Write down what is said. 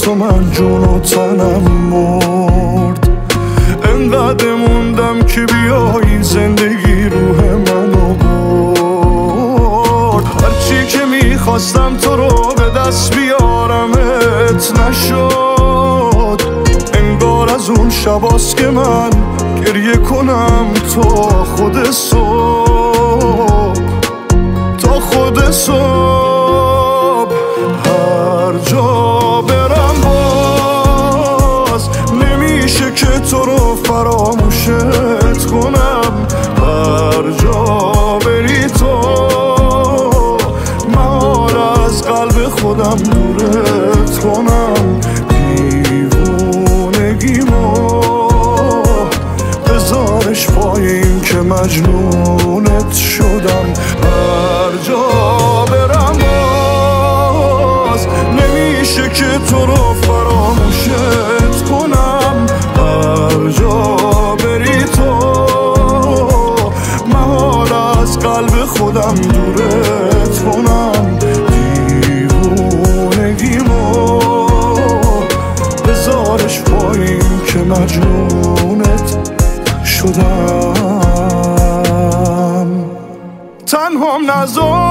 تو من جون و تنم مرد. انقدر موندم که بیایی زندگی روح منو برد. هرچی که میخواستم تو رو به دست بیارمت نشد. انگار از اون شباست که من گریه کنم تا خود صبح، تا خود صبح. هر جا برم باز نمیشه که تو رو فراموشت کنم. هر جا بری تو محال از قلب خودم دورت کنم. دیوونگیمو بذارش پای این که مجنونت شدم. هر جا برم باز نمیشه که تو رو فراموشت کنم. هر جا بری تو محال از قلب خودم دورت کنم. دیوونگیمو بذارش پای این که مجنونت شدم. تنهام نذار